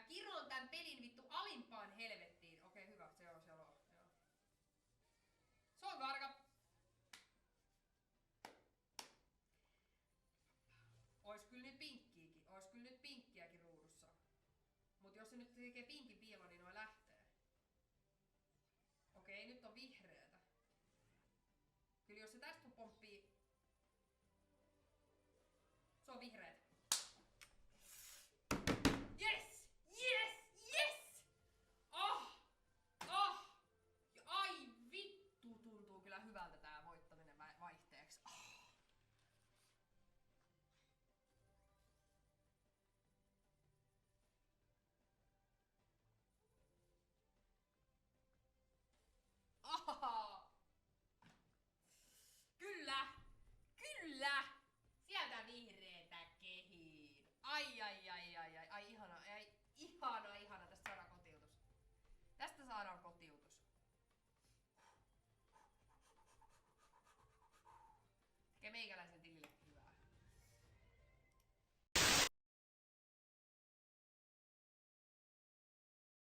kiroon tän pelin vittu alimpaan helvettiin. Okei, hyvä. Se on. Joo. Se on karka. Ois kyllä nyt pinkkiäkin ruudussa. Mut jos se nyt tekee pinkin piilo, niin noi lähtee. Okei, nyt on vihreätä. Kyllä jos se tästä pomppii... Se on vihreä.